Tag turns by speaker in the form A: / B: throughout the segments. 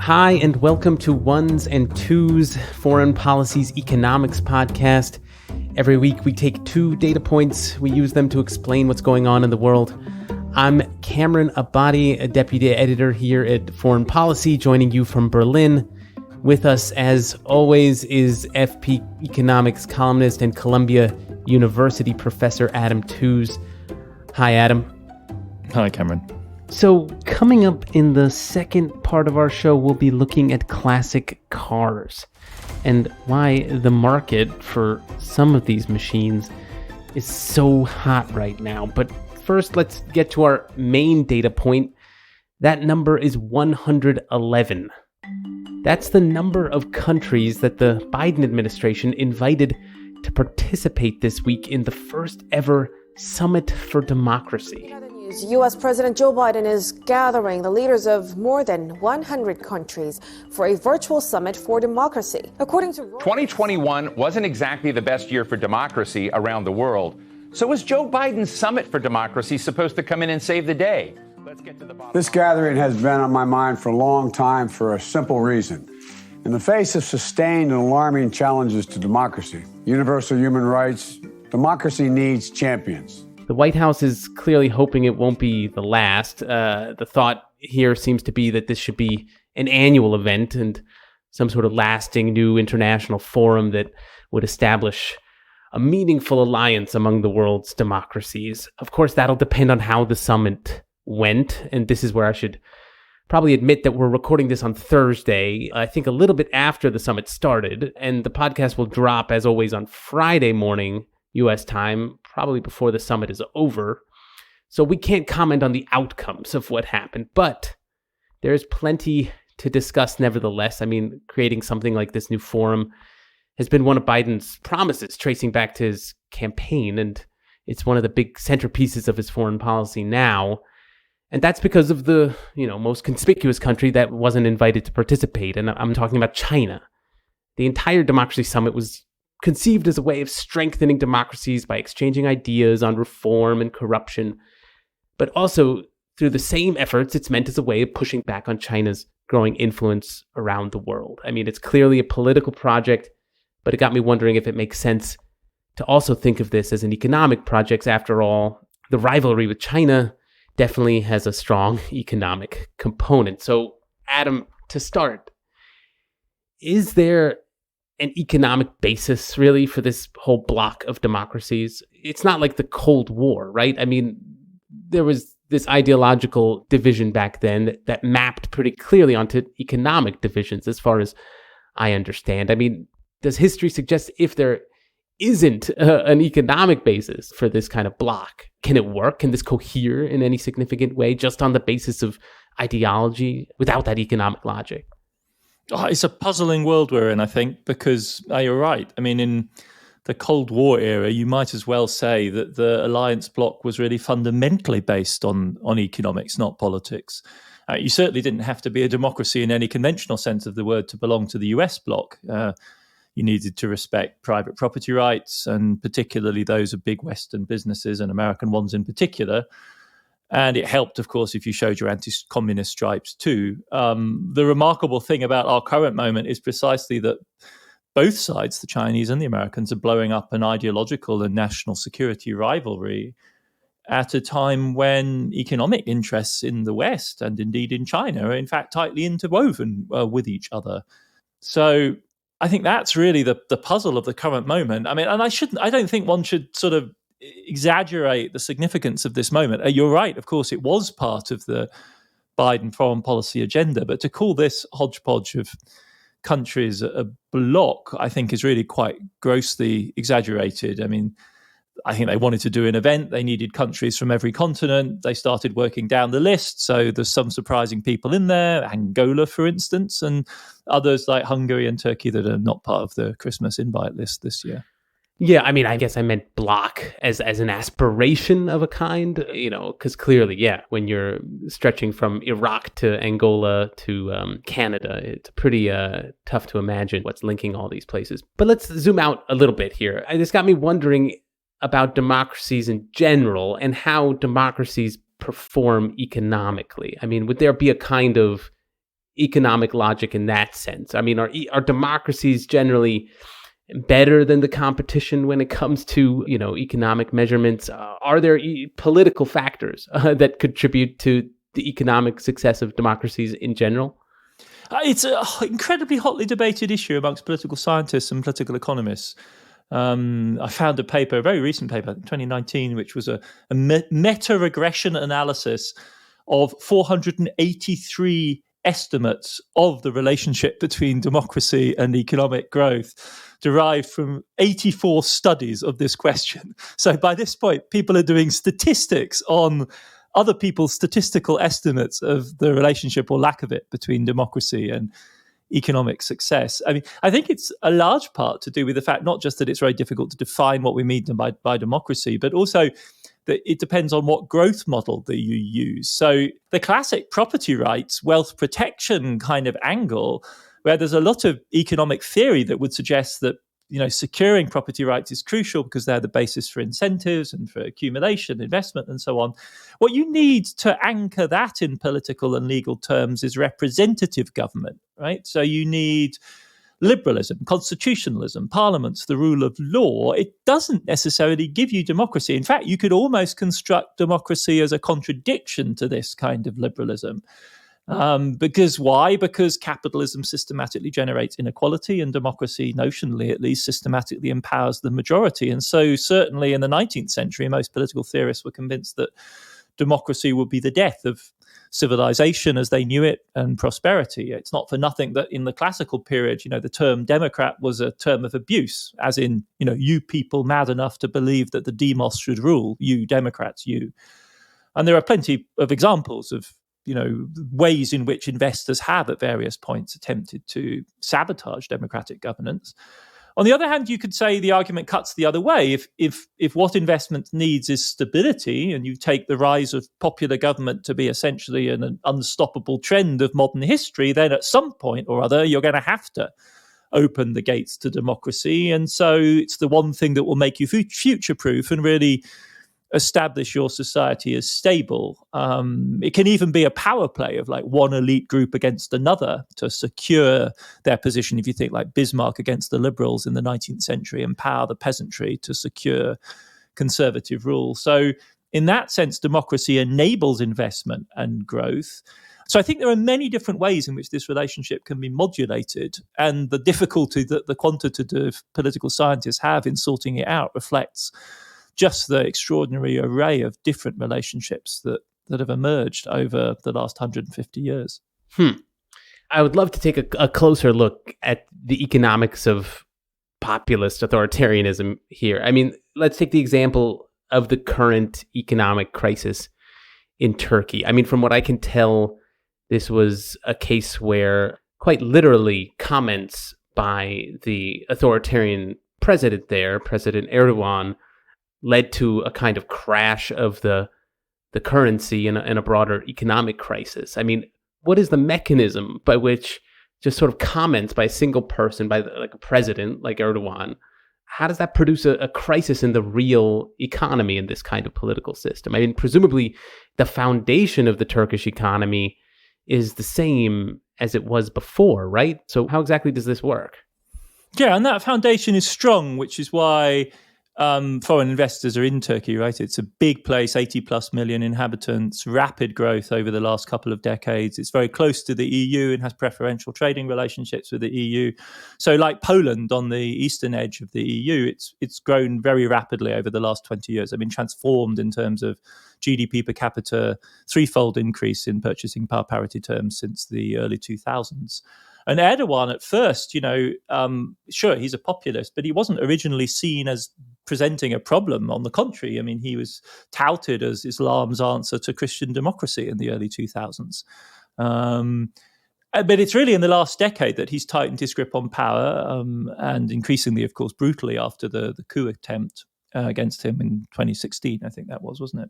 A: Hi, and welcome to Ones and Tooze, Foreign Policy's economics podcast. Every week we take two data points, we use them to explain what's going on in the world. I'm Cameron Abadi, a deputy editor here at Foreign Policy, joining you from Berlin. With us, as always, is FP economics columnist and Columbia University professor Adam Tooze. Hi, Adam.
B: Hi, Cameron.
A: So, coming up in the second part of our show, we'll be looking at classic cars and why the market for some of these machines is so hot right now. But first, let's get to our main data point. That number is 111. That's the number of countries that the Biden administration invited to participate this week in the first ever Summit for Democracy.
C: U.S. President Joe Biden is gathering the leaders of more than 100 countries for a virtual summit for democracy. According to
D: 2021 wasn't exactly the best year for democracy around the world. So is Joe Biden's Summit for Democracy supposed to come in and save the day? Let's get to the bottom.
E: This gathering has been on my mind for a long time for a simple reason. In the face of sustained and alarming challenges to democracy, universal human rights, democracy needs champions.
A: The White House is clearly hoping it won't be the last. The thought here seems to be that this should be an annual event and some sort of lasting new international forum that would establish a meaningful alliance among the world's democracies. Of course, that'll depend on how the summit went, and this is where I should probably admit that we're recording this on Thursday, I think a little bit after the summit started, and the podcast will drop, as always, on Friday morning, U.S. time, probably before the summit is over. So we can't comment on the outcomes of what happened, but there's plenty to discuss nevertheless. I mean, creating something like this new forum has been one of Biden's promises, tracing back to his campaign, and it's one of the big centerpieces of his foreign policy now. And that's because of the, most conspicuous country that wasn't invited to participate, and I'm talking about China. The entire Democracy Summit was conceived as a way of strengthening democracies by exchanging ideas on reform and corruption. But also, through the same efforts, it's meant as a way of pushing back on China's growing influence around the world. I mean, it's clearly a political project, but it got me wondering if it makes sense to also think of this as an economic project. After all, the rivalry with China definitely has a strong economic component. So, Adam, to start, is there an economic basis, really, for this whole block of democracies? It's not like the Cold War, right? I mean, there was this ideological division back then that mapped pretty clearly onto economic divisions, as far as I understand. I mean, does history suggest if there isn't an economic basis for this kind of block, can it work? Can this cohere in any significant way just on the basis of ideology without that economic logic?
B: It's a puzzling world we're in, I think, because you're right. I mean, in the Cold War era, you might as well say that the alliance bloc was really fundamentally based on economics, not politics. You certainly didn't have to be a democracy in any conventional sense of the word to belong to the US bloc. You needed to respect private property rights, and particularly those of big Western businesses and American ones in particular. And it helped, of course, if you showed your anti-communist stripes too. The remarkable thing about our current moment is precisely that both sides, the Chinese and the Americans, are blowing up an ideological and national security rivalry at a time when economic interests in the West and indeed in China are in fact tightly interwoven with each other. So I think that's really the puzzle of the current moment. I mean, and I don't think one should sort of exaggerate the significance of this moment. You're right, of course, it was part of the Biden foreign policy agenda, but to call this hodgepodge of countries a bloc, I think, is really quite grossly exaggerated. I mean, I think they wanted to do an event. They needed countries from every continent. They started working down the list. So there's some surprising people in there, Angola, for instance, and others like Hungary and Turkey that are not part of the Christmas invite list this year.
A: Yeah, I mean, I guess I meant block as an aspiration of a kind, because clearly, yeah, when you're stretching from Iraq to Angola to Canada, it's pretty tough to imagine what's linking all these places. But let's zoom out a little bit here. This got me wondering about democracies in general and how democracies perform economically. I mean, would there be a kind of economic logic in that sense? I mean, are democracies generally better than the competition when it comes to, economic measurements? Are there political factors that contribute to the economic success of democracies in general?
B: It's an incredibly hotly debated issue amongst political scientists and political economists. I found a very recent paper, 2019, which was a meta-regression analysis of 483 estimates of the relationship between democracy and economic growth, derived from 84 studies of this question. So by this point, people are doing statistics on other people's statistical estimates of the relationship or lack of it between democracy and economic success. I mean, I think it's a large part to do with the fact not just that it's very difficult to define what we mean by democracy, but also that it depends on what growth model that you use. So the classic property rights, wealth protection kind of angle, where there's a lot of economic theory that would suggest that securing property rights is crucial because they're the basis for incentives and for accumulation, investment, and so on. What you need to anchor that in political and legal terms is representative government, right? So you need liberalism, constitutionalism, parliaments, the rule of law. It doesn't necessarily give you democracy. In fact, you could almost construct democracy as a contradiction to this kind of liberalism. Because why? Because capitalism systematically generates inequality, and democracy, notionally at least, systematically empowers the majority. And so certainly in the 19th century, most political theorists were convinced that democracy would be the death of civilization as they knew it and prosperity. It's not for nothing that in the classical period, the term democrat was a term of abuse, as in, you people mad enough to believe that the demos should rule, you Democrats, you. And there are plenty of examples of ways in which investors have at various points attempted to sabotage democratic governance. On the other hand, you could say the argument cuts the other way. If what investment needs is stability, and you take the rise of popular government to be essentially an unstoppable trend of modern history, then at some point or other, you're going to have to open the gates to democracy. And so it's the one thing that will make you future-proof and really establish your society as stable. It can even be a power play of like one elite group against another to secure their position. If you think like Bismarck against the liberals in the 19th century, empower the peasantry to secure conservative rule. So in that sense, democracy enables investment and growth. So I think there are many different ways in which this relationship can be modulated, and the difficulty that the quantitative political scientists have in sorting it out reflects just the extraordinary array of different relationships that have emerged over the last 150 years.
A: I would love to take a closer look at the economics of populist authoritarianism here. I mean, let's take the example of the current economic crisis in Turkey. I mean, from what I can tell, this was a case where quite literally comments by the authoritarian president there, President Erdogan, led to a kind of crash of the currency and a broader economic crisis. I mean, what is the mechanism by which just sort of comments by a single person, by like a president like Erdogan, how does that produce a crisis in the real economy in this kind of political system? I mean, presumably the foundation of the Turkish economy is the same as it was before, right? So how exactly does this work?
B: Yeah, and that foundation is strong, which is why foreign investors are in Turkey, right? It's a big place, 80 plus million inhabitants, rapid growth over the last couple of decades. It's very close to the EU and has preferential trading relationships with the EU. So like Poland on the eastern edge of the EU, it's grown very rapidly over the last 20 years. I mean, transformed in terms of GDP per capita, threefold increase in purchasing power parity terms since the early 2000s. And Erdogan at first, sure, he's a populist, but he wasn't originally seen as presenting a problem. On the contrary, I mean, he was touted as Islam's answer to Christian democracy in the early 2000s. But it's really in the last decade that he's tightened his grip on power, and increasingly, of course, brutally after the coup attempt against him in 2016, I think that was, wasn't it?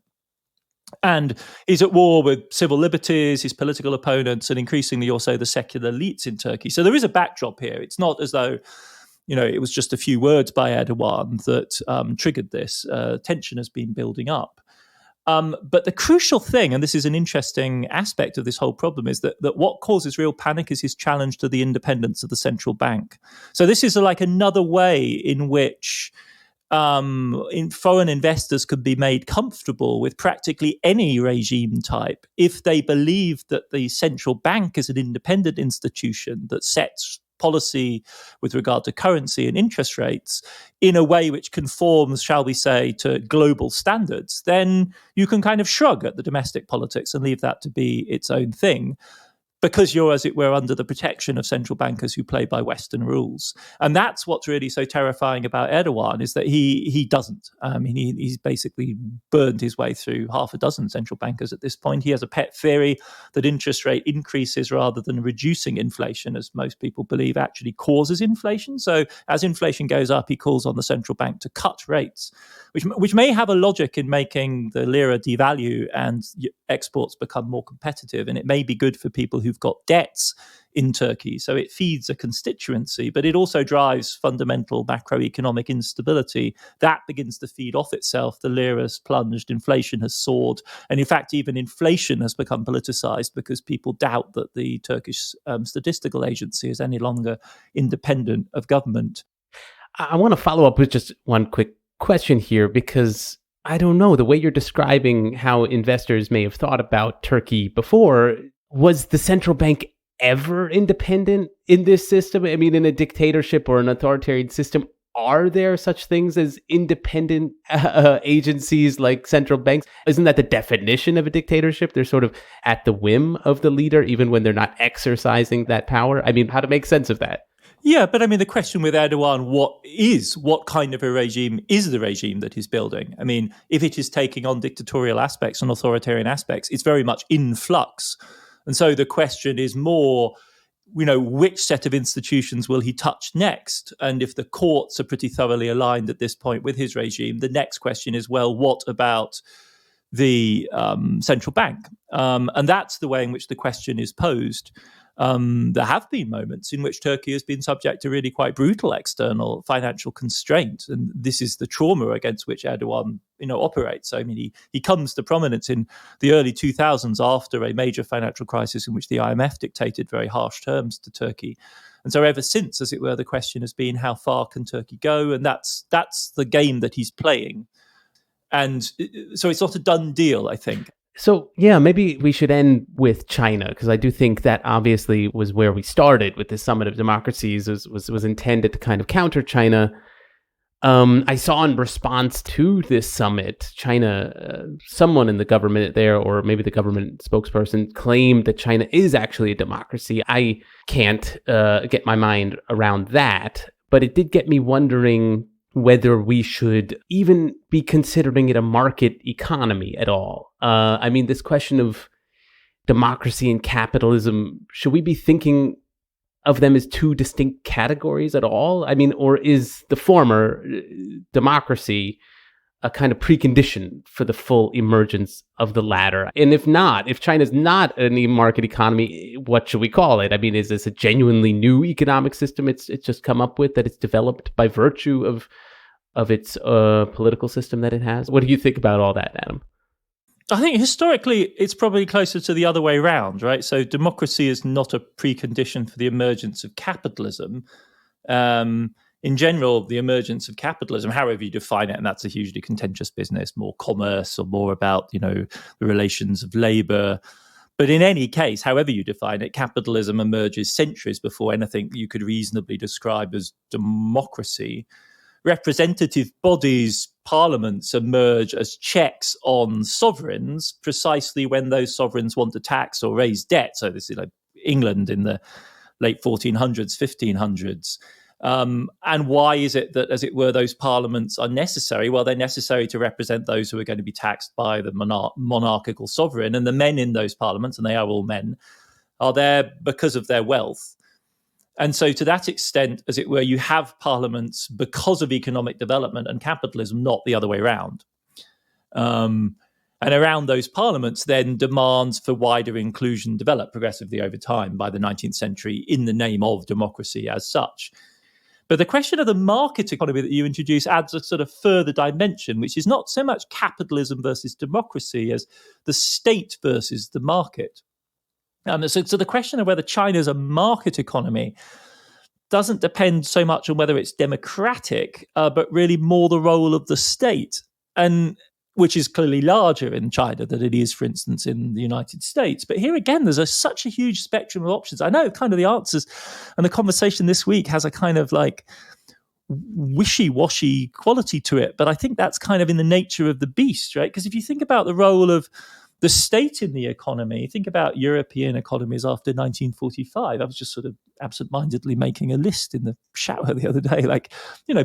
B: And he's at war with civil liberties, his political opponents, and increasingly also the secular elites in Turkey. So there is a backdrop here. It's not as though, it was just a few words by Erdogan that triggered this. Tension has been building up. But the crucial thing, and this is an interesting aspect of this whole problem, is that what causes real panic is his challenge to the independence of the central bank. So this is like another way in which foreign investors could be made comfortable with practically any regime type if they believe that the central bank is an independent institution that sets policy with regard to currency and interest rates in a way which conforms, shall we say, to global standards, then you can kind of shrug at the domestic politics and leave that to be its own thing, because you're, as it were, under the protection of central bankers who play by Western rules. And that's what's really so terrifying about Erdogan, is that he doesn't. He's basically burned his way through half a dozen central bankers at this point. He has a pet theory that interest rate increases rather than reducing inflation, as most people believe, actually causes inflation. So as inflation goes up, he calls on the central bank to cut rates, which may have a logic in making the lira devalue and exports become more competitive. And it may be good for people who've got debts in Turkey. So it feeds a constituency, but it also drives fundamental macroeconomic instability. That begins to feed off itself. The lira's plunged, inflation has soared. And in fact, even inflation has become politicized because people doubt that the Turkish statistical agency is any longer independent of government.
A: I want to follow up with just one quick question here, because I don't know, the way you're describing how investors may have thought about Turkey before, was the central bank ever independent in this system? I mean, in a dictatorship or an authoritarian system, are there such things as independent agencies like central banks? Isn't that the definition of a dictatorship? They're sort of at the whim of the leader, even when they're not exercising that power. I mean, how to make sense of that?
B: Yeah, but I mean, the question with Erdogan, what kind of a regime is the regime that he's building? I mean, if it is taking on dictatorial aspects and authoritarian aspects, it's very much in flux. And so the question is more, which set of institutions will he touch next? And if the courts are pretty thoroughly aligned at this point with his regime, the next question is, well, what about the central bank? And that's the way in which the question is posed. There have been moments in which Turkey has been subject to really quite brutal external financial constraint, and this is the trauma against which Erdogan, operates. So, I mean, he comes to prominence in the early 2000s after a major financial crisis in which the IMF dictated very harsh terms to Turkey. And so ever since, as it were, the question has been, how far can Turkey go? And that's the game that he's playing. And so it's not a done deal, I think.
A: So, yeah, maybe we should end with China, because I do think that obviously was where we started with the Summit of Democracies, was intended to kind of counter China. I saw in response to this summit, China, someone in the government there, or maybe the government spokesperson, claimed that China is actually a democracy. I can't get my mind around that, but it did get me wondering whether we should even be considering it a market economy at all. I mean, this question of democracy and capitalism, should we be thinking of them as two distinct categories at all? I mean, or is the former, democracy, a kind of precondition for the full emergence of the latter? And if not, if China's not a market economy, what should we call it? I mean, is this a genuinely new economic system it's just come up with, that it's developed by virtue of its political system that it has? What do you think about all that, Adam?
B: I think historically it's probably closer to the other way around, right? So democracy is not a precondition for the emergence of capitalism. In general, the emergence of capitalism, however you define it, and that's a hugely contentious business, more commerce or more about, the relations of labor. But in any case, however you define it, capitalism emerges centuries before anything you could reasonably describe as democracy. Representative bodies, parliaments, emerge as checks on sovereigns precisely when those sovereigns want to tax or raise debt. So this is like England in the late 1400s, 1500s. And why is it that, as it were, those parliaments are necessary? Well, they're necessary to represent those who are going to be taxed by the monarchical sovereign. And the men in those parliaments, and they are all men, are there because of their wealth. And so to that extent, as it were, you have parliaments because of economic development and capitalism, not the other way around. And around those parliaments, then demands for wider inclusion develop progressively over time by the 19th century in the name of democracy as such. But the question of the market economy that you introduce adds a sort of further dimension, which is not so much capitalism versus democracy as the state versus the market. So the question of whether China is a market economy doesn't depend so much on whether it's democratic, but really more the role of the state, and which is clearly larger in China than it is, for instance, in the United States. But here again, there's such a huge spectrum of options. I know kind of the answers, and the conversation this week has a kind of like wishy-washy quality to it, but I think that's kind of in the nature of the beast, right? Because if you think about the role of the state in the economy, think about European economies after 1945. I was just sort of absentmindedly making a list in the shower the other day. Like,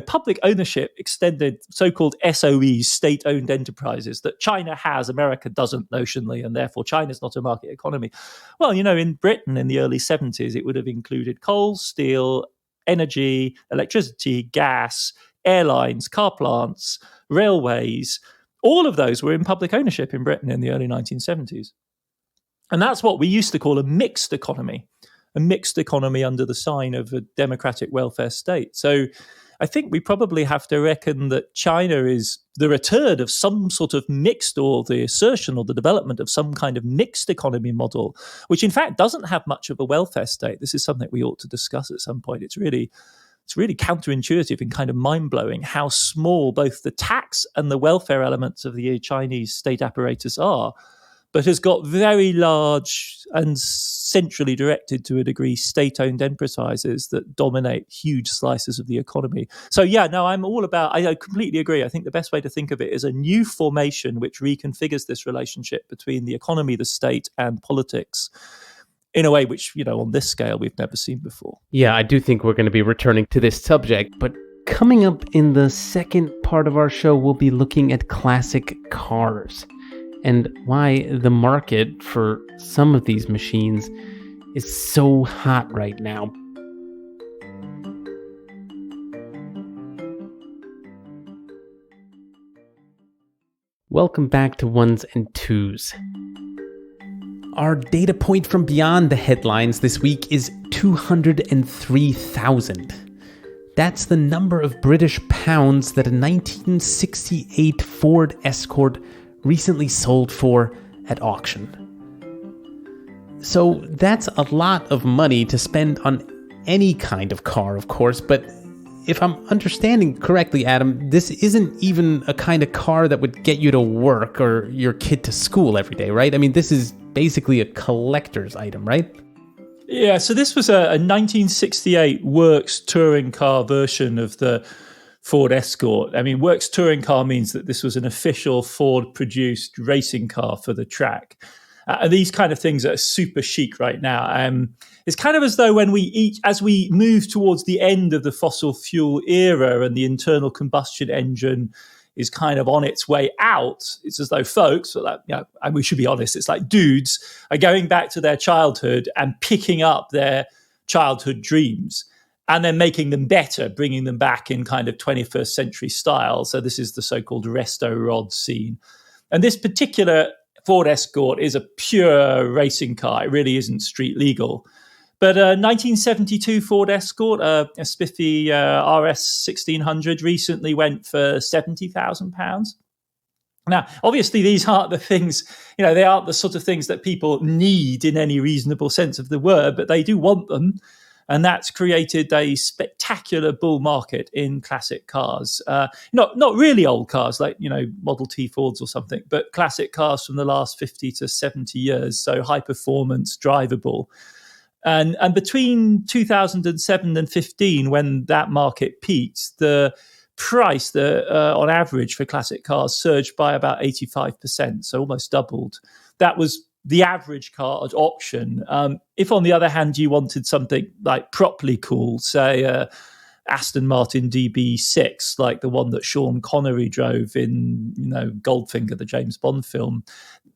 B: public ownership extended so-called SOEs, state-owned enterprises, that China has, America doesn't notionally, and therefore China's not a market economy. Well, in Britain in the early 70s, it would have included coal, steel, energy, electricity, gas, airlines, car plants, railways. All of those were in public ownership in Britain in the early 1970s. And that's what we used to call a mixed economy under the sign of a democratic welfare state. So I think we probably have to reckon that China is the return of some sort of mixed, or the assertion or the development of some kind of mixed economy model, which in fact doesn't have much of a welfare state. This is something we ought to discuss at some point. It's really counterintuitive and kind of mind-blowing how small both the tax and the welfare elements of the Chinese state apparatus are, but has got very large and centrally directed, to a degree, state-owned enterprises that dominate huge slices of the economy. So I'm all about, I completely agree. I think the best way to think of it is a new formation which reconfigures this relationship between the economy, the state, and politics in a way which, on this scale, we've never seen before.
A: Yeah, I do think we're going to be returning to this subject, but coming up in the second part of our show, we'll be looking at classic cars and why the market for some of these machines is so hot right now. Welcome back to Ones and Twos. Our data point from beyond the headlines this week is 203,000. That's the number of British pounds that a 1968 Ford Escort recently sold for at auction. So that's a lot of money to spend on any kind of car, of course, but if I'm understanding correctly, Adam, this isn't even a kind of car that would get you to work or your kid to school every day, right? I mean, this is basically a collector's item, right?
B: Yeah, so this was a 1968 Works touring car version of the Ford Escort. I mean, Works touring car means that this was an official Ford-produced racing car for the track. These kind of things are super chic right now. It's kind of as though as we move towards the end of the fossil fuel era and the internal combustion engine is kind of on its way out, it's as though folks, and we should be honest, it's like dudes are going back to their childhood and picking up their childhood dreams and then making them better, bringing them back in kind of 21st century style. So this is the so-called resto rod scene. And this particular Ford Escort is a pure racing car. It really isn't street legal. But a 1972 Ford Escort, a spiffy RS 1600, recently went for £70,000. Now, obviously, these aren't the things, they aren't the sort of things that people need in any reasonable sense of the word, but they do want them. And that's created a spectacular bull market in classic cars. Not really old cars like, Model T Fords or something, but classic cars from the last 50 to 70 years. So high performance, drivable. And between 2007 and 15, when that market peaked, the price on average for classic cars surged by about 85%, so almost doubled. That was the average car at auction. If, on the other hand, you wanted something like properly cool, say Aston Martin DB6, like the one that Sean Connery drove in, Goldfinger, the James Bond film,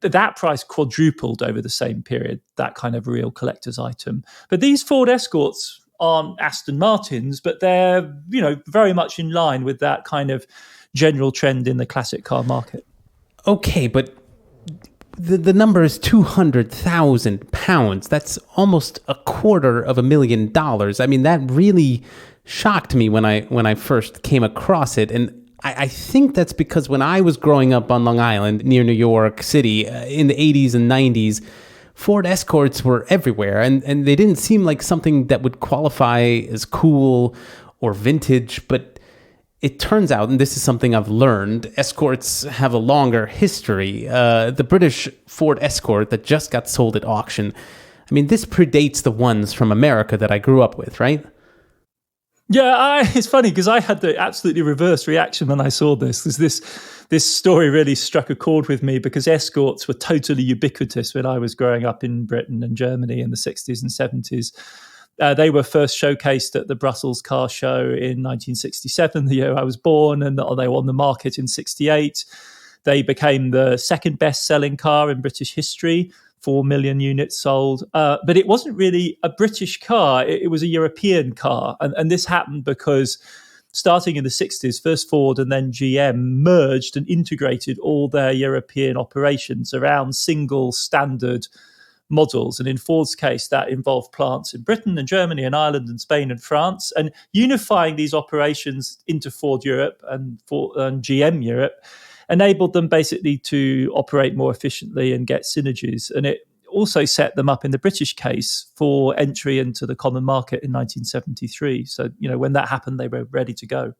B: that price quadrupled over the same period, that kind of real collector's item. But these Ford Escorts aren't Aston Martins, but they're, very much in line with that kind of general trend in the classic car market.
A: Okay, but the number is 200,000 pounds. That's almost $250,000. I mean, that really shocked me when I first came across it. And I think that's because when I was growing up on Long Island near New York City in the 80s and 90s, Ford Escorts were everywhere, and they didn't seem like something that would qualify as cool or vintage. But it turns out, and this is something I've learned, Escorts have a longer history. The British Ford Escort that just got sold at auction, I mean, this predates the ones from America that I grew up with, right?
B: Yeah, it's funny because I had the absolutely reverse reaction when I saw this. This story really struck a chord with me because Escorts were totally ubiquitous when I was growing up in Britain and Germany in the 60s and 70s. They were first showcased at the Brussels Car Show in 1967, the year I was born, and they were on the market in 68. They became the second best-selling car in British history. 4 million units sold. But it wasn't really a British car. It was a European car. And this happened because starting in the 60s, first Ford and then GM merged and integrated all their European operations around single standard models. And in Ford's case, that involved plants in Britain and Germany and Ireland and Spain and France. And unifying these operations into Ford Europe and GM Europe enabled them basically to operate more efficiently and get synergies. And it also set them up in the British case for entry into the common market in 1973. So, when that happened, they were ready to go.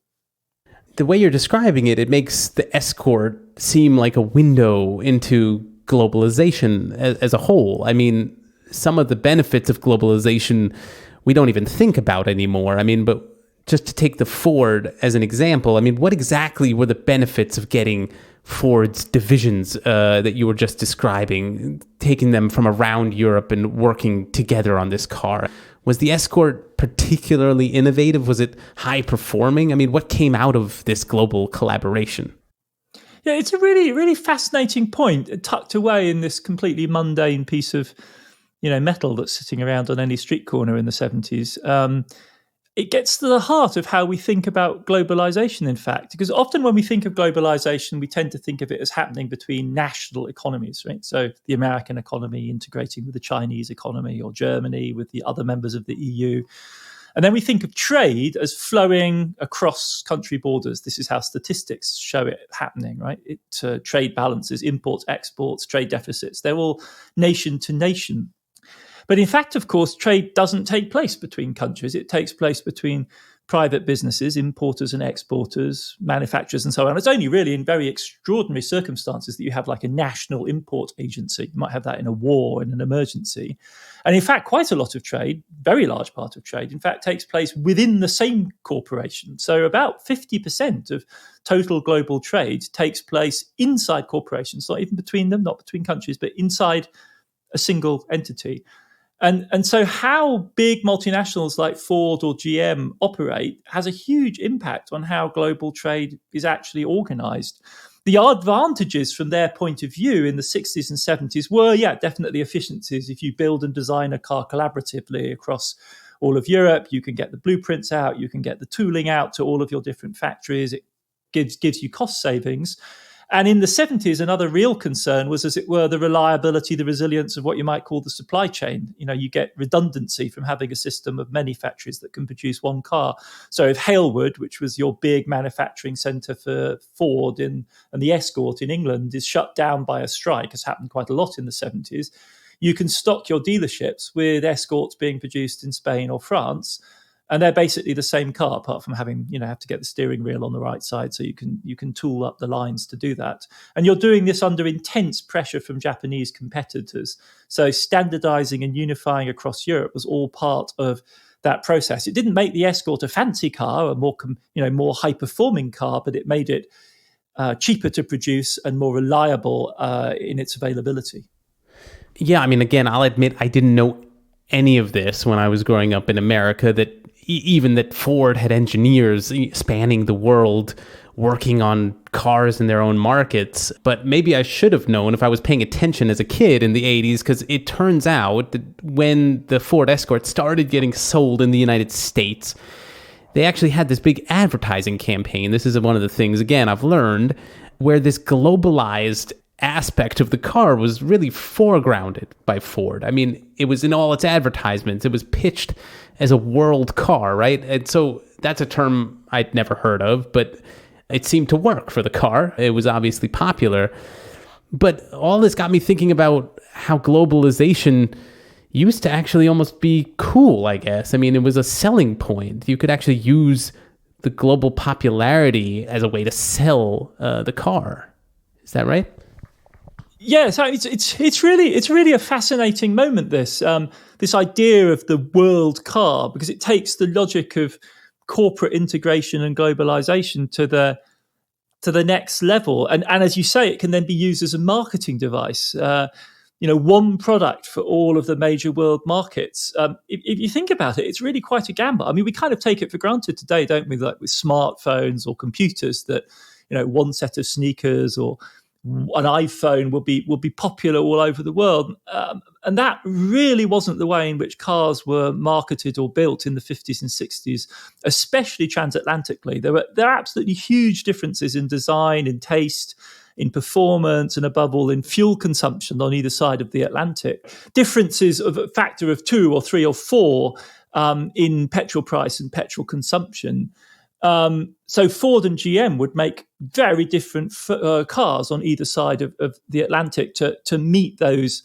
A: The way you're describing it, it makes the Escort seem like a window into globalization as a whole. I mean, some of the benefits of globalization we don't even think about anymore. I mean, but just to take the Ford as an example, I mean, what exactly were the benefits of getting Ford's divisions that you were just describing, taking them from around Europe and working together on this car? Was the Escort particularly innovative? Was it high performing? I mean, what came out of this global collaboration?
B: Yeah, it's a really, really fascinating point, tucked away in this completely mundane piece of, metal that's sitting around on any street corner in the 70s. It gets to the heart of how we think about globalization, in fact, because often when we think of globalization, we tend to think of it as happening between national economies, right? So the American economy integrating with the Chinese economy, or Germany with the other members of the EU. And then we think of trade as flowing across country borders. This is how statistics show it happening, right? Trade balances, imports, exports, trade deficits, they're all nation to nation. But in fact, of course, trade doesn't take place between countries. It takes place between private businesses, importers and exporters, manufacturers and so on. It's only really in very extraordinary circumstances that you have like a national import agency. You might have that in a war, in an emergency. And in fact, quite a lot of trade, very large part of trade, in fact, takes place within the same corporation. So about 50% of total global trade takes place inside corporations, not even between them, not between countries, but inside a single entity. And so how big multinationals like Ford or GM operate has a huge impact on how global trade is actually organized. The advantages from their point of view in the 60s and 70s were, definitely efficiencies. If you build and design a car collaboratively across all of Europe, you can get the blueprints out, you can get the tooling out to all of your different factories. It gives you cost savings. And in the 70s, another real concern was, as it were, the reliability, the resilience of what you might call the supply chain. You get redundancy from having a system of many factories that can produce one car. So if Halewood, which was your big manufacturing centre for Ford and the Escort in England, is shut down by a strike, has happened quite a lot in the 70s, you can stock your dealerships with Escorts being produced in Spain or France. And they're basically the same car, apart from having, have to get the steering wheel on the right side, so you can tool up the lines to do that. And you're doing this under intense pressure from Japanese competitors. So standardizing and unifying across Europe was all part of that process. It didn't make the Escort a fancy car, a more high performing car, but it made it cheaper to produce and more reliable in its availability.
A: Yeah, I mean, again, I'll admit I didn't know any of this when I was growing up in America, that even that Ford had engineers spanning the world working on cars in their own markets. But maybe I should have known if I was paying attention as a kid in the 80s, because it turns out that when the Ford Escort started getting sold in the United States, they actually had this big advertising campaign. This is one of the things, again, I've learned, where this globalized aspect of the car was really foregrounded by Ford. I mean, it was in all its advertisements. It was pitched as a world car, right? And so that's a term I'd never heard of, but it seemed to work for the car. It was obviously popular. But all this got me thinking about how globalization used to actually almost be cool, I guess. I mean, it was a selling point. You could actually use the global popularity as a way to sell the car. Is that right?
B: Yeah, so it's really a fascinating moment. This idea of the world car, because it takes the logic of corporate integration and globalization to the next level, and as you say, it can then be used as a marketing device. One product for all of the major world markets. If you think about it, it's really quite a gamble. I mean, we kind of take it for granted today, don't we? Like with smartphones or computers, that one set of sneakers or an iPhone will be popular all over the world, and that really wasn't the way in which cars were marketed or built in the 50s and 60s, especially transatlantically. There are absolutely huge differences in design, in taste, in performance, and above all in fuel consumption on either side of the Atlantic. Differences of a factor of 2 or 3 or 4 in petrol price and petrol consumption. So Ford and GM would make very different cars on either side of the Atlantic to meet those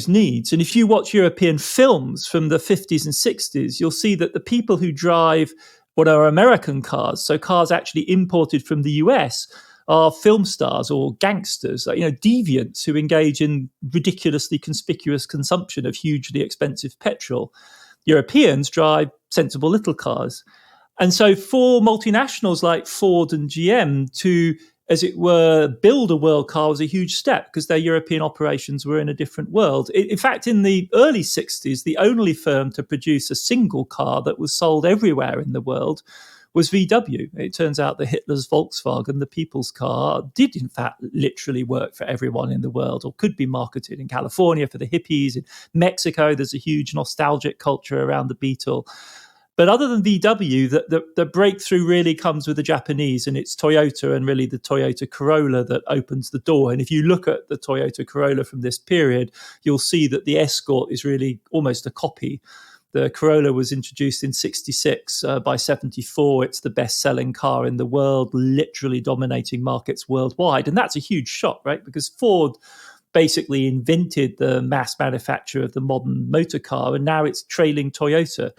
B: needs. And if you watch European films from the 50s and 60s, you'll see that the people who drive what are American cars, so cars actually imported from the US, are film stars or gangsters, deviants who engage in ridiculously conspicuous consumption of hugely expensive petrol. Europeans drive sensible little cars. And so for multinationals like Ford and GM to, as it were, build a world car was a huge step because their European operations were in a different world. In fact, in the early 60s, the only firm to produce a single car that was sold everywhere in the world was VW. It turns out that Hitler's Volkswagen, the people's car, did in fact literally work for everyone in the world, or could be marketed in California for the hippies. In Mexico, there's a huge nostalgic culture around the Beetle. But other than VW, the breakthrough really comes with the Japanese, and it's Toyota and really the Toyota Corolla that opens the door. And if you look at the Toyota Corolla from this period, you'll see that the Escort is really almost a copy. The Corolla was introduced in 66. By 74, it's the best-selling car in the world, literally dominating markets worldwide. And that's a huge shock, right? Because Ford basically invented the mass manufacture of the modern motor car, and now it's trailing Toyota.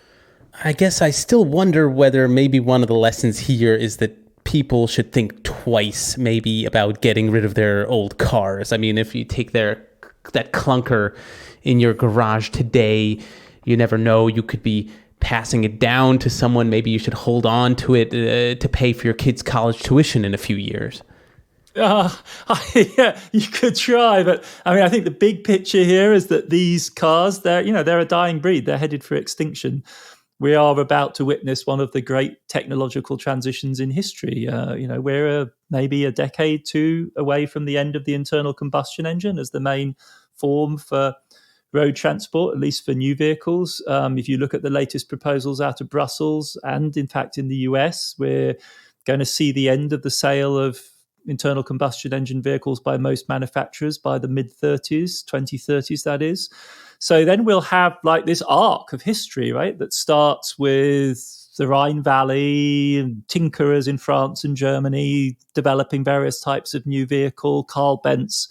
A: I guess I still wonder whether maybe one of the lessons here is that people should think twice maybe about getting rid of their old cars. I mean, if you take that clunker in your garage today, you never know, you could be passing it down to someone. Maybe you should hold on to it to pay for your kids' college tuition in a few years.
B: Yeah, you could try, but I mean, I think the big picture here is that these cars, they're a dying breed. They're headed for extinction. We are about to witness one of the great technological transitions in history. We're maybe a decade, 2 away from the end of the internal combustion engine as the main form for road transport, at least for new vehicles. If you look at the latest proposals out of Brussels and, in fact, in the US, we're going to see the end of the sale of internal combustion engine vehicles by most manufacturers by the mid-30s, 2030s, that is. So then we'll have like this arc of history, right, that starts with the Rhine Valley and tinkerers in France and Germany developing various types of new vehicle. Carl Benz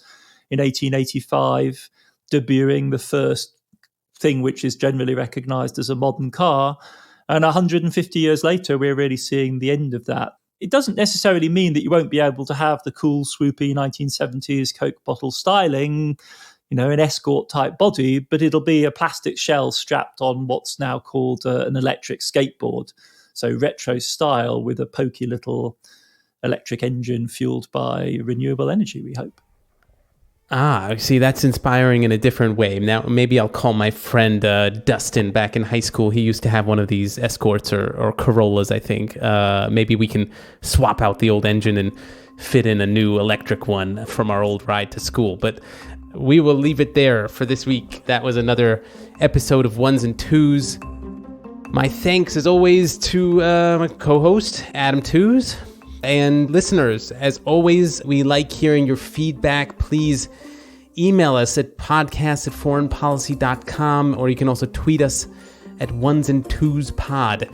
B: in 1885 debuting the first thing which is generally recognized as a modern car. And 150 years later, we're really seeing the end of that. It doesn't necessarily mean that you won't be able to have the cool, swoopy 1970s Coke bottle styling, an Escort type body, but it'll be a plastic shell strapped on what's now called an electric skateboard. So retro style with a pokey little electric engine fueled by renewable energy, we hope.
A: See, that's inspiring in a different way. Now, maybe I'll call my friend Dustin back in high school. He used to have one of these Escorts or Corollas, I think. Maybe we can swap out the old engine and fit in a new electric one from our old ride to school. But we will leave it there for this week. That was another episode of Ones and Twos. My thanks, as always, to my co-host, Adam Tooze. And listeners, as always, we like hearing your feedback. Please email us at podcast@foreignpolicy.com, or you can also tweet us at Ones and Tooze Pod.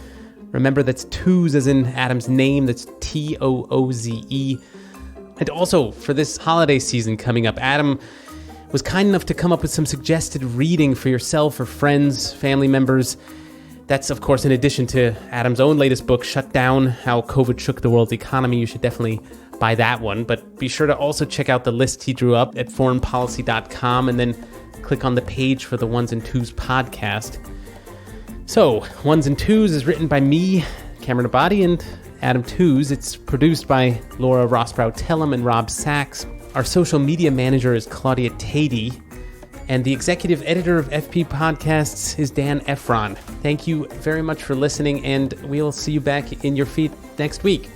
A: Remember, that's Tooze as in Adam's name. That's Tooze. And also, for this holiday season coming up, Adam was kind enough to come up with some suggested reading for yourself or friends, family members. That's, of course, in addition to Adam's own latest book, Shut Down, How COVID Shook the World's Economy. You should definitely buy that one. But be sure to also check out the list he drew up at foreignpolicy.com and then click on the page for the Ones and Tooze podcast. So, Ones and Tooze is written by me, Cameron Abadi, and Adam Tooze. It's produced by Laura Rossbrow-Tellem and Rob Sachs. Our social media manager is Claudia Tatey. And the executive editor of FP Podcasts is Dan Efron. Thank you very much for listening, and we'll see you back in your feed next week.